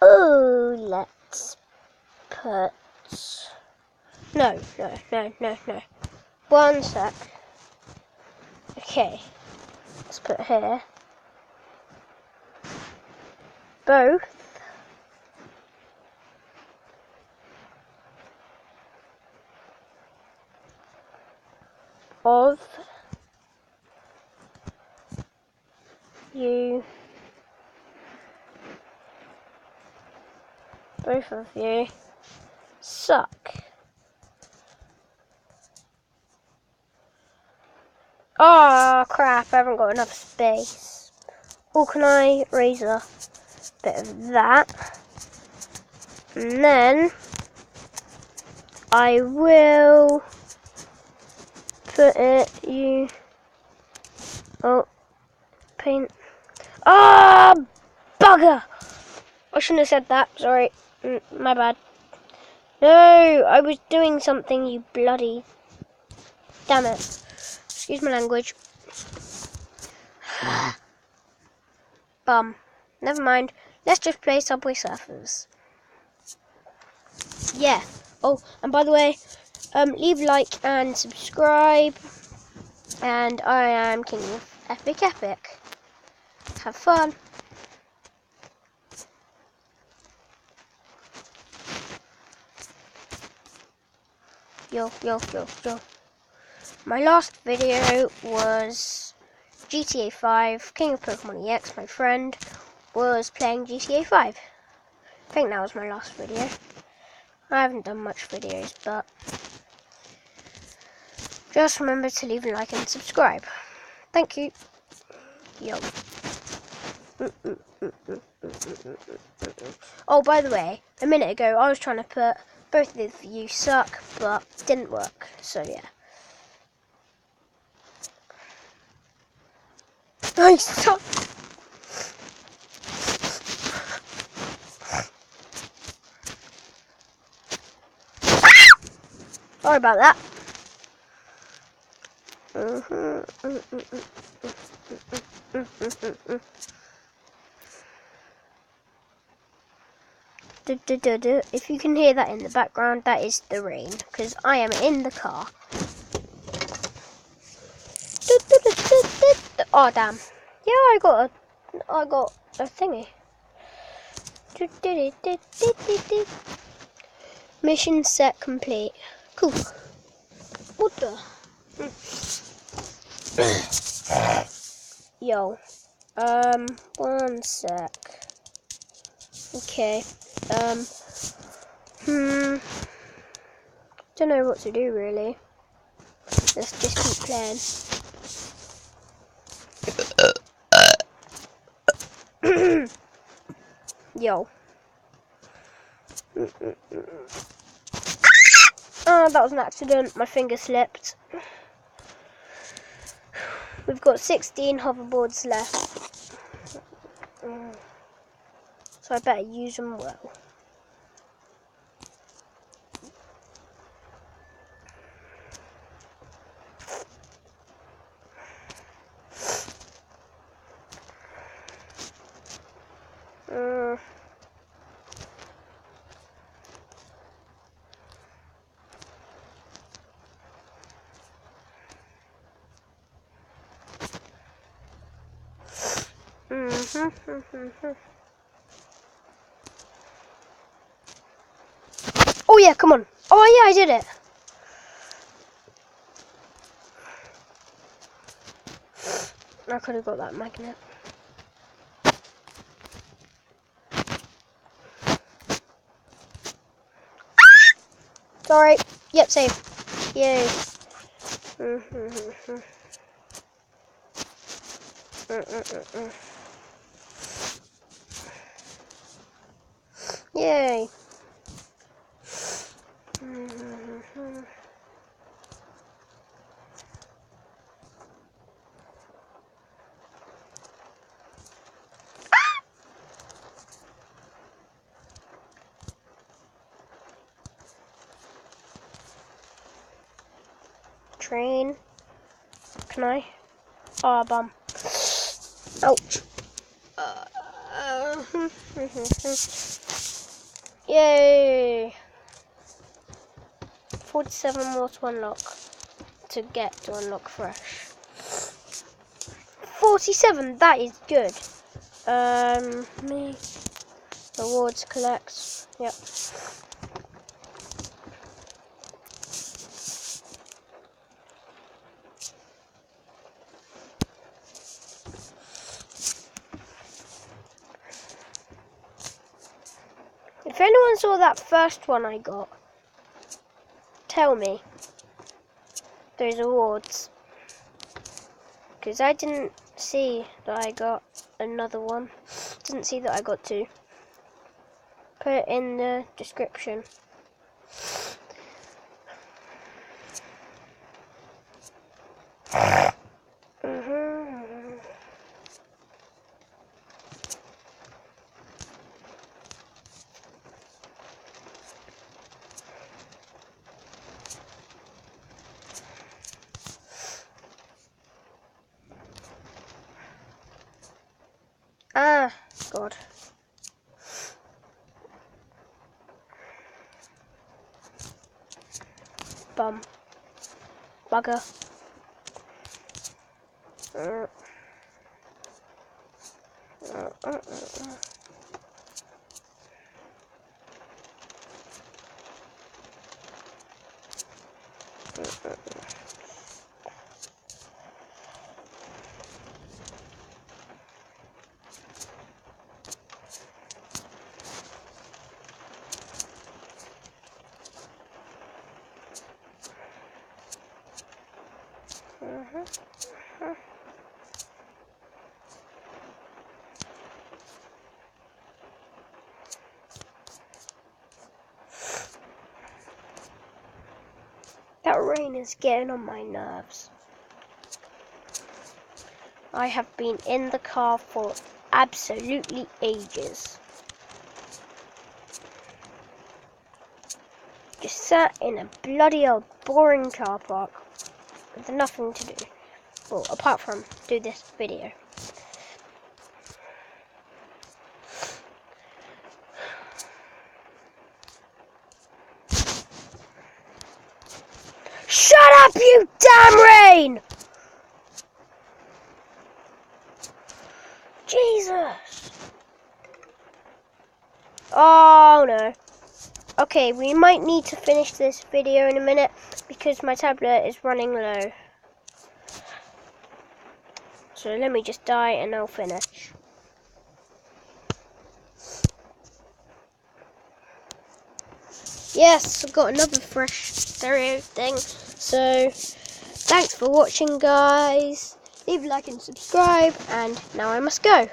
Oh, let's put... No. 1 sec. Okay, let's put here. Both of you, suck. Oh crap, I haven't got enough space. Or can I raise a bit of that? And then I will put it, paint. Ah, bugger! I shouldn't have said that, sorry. My bad. No, I was doing something, you bloody... Damn it. Excuse my language. Bum. Never mind. Let's just play Subway Surfers. Yeah. Oh, and by the way, leave a like and subscribe. And I am King of Epic. Have fun. Yo. My last video was GTA 5, King of Pokemon EX. My friend was playing GTA 5. I think that was my last video. I haven't done much videos, but just remember to leave a like and subscribe. Thank you. Yo. Oh, by the way, a minute ago I was trying to put both of you suck, but it didn't work. So yeah. I suck. Sorry about that. If you can hear that in the background, that is the rain, because I am in the car. Oh damn! Yeah, I got a thingy. Mission set complete. Cool. What the? Yo. 1 sec. Okay. Don't know what to do really. Let's just keep playing. Yo. Oh, that was an accident. My finger slipped. We've got 16 hoverboards left. So I better use them well. Oh yeah, come on. Oh yeah, I did it. I could have got that magnet. Sorry. Yep, save. Yay. Yay. Train. Can I? Oh, bum. Ouch. Yay! 47 more to unlock. To unlock fresh. 47, that is good. Me. Rewards collects. Yep. If anyone saw that first one I got, tell me those awards. Because I didn't see that I got another one. Didn't see that I got two. Put it in the description. Ah, God. Bum. Bugger. That rain is getting on my nerves. I have been in the car for absolutely ages. Just sat in a bloody old boring car park with nothing to do. Well, apart from do this video. Shut up, you damn rain! Jesus! Oh no. Okay, we might need to finish this video in a minute because my tablet is running low. So let me just die and I'll finish. Yes, I've got another fresh stereo thing. So, thanks for watching, guys. Leave a like and subscribe, and now I must go.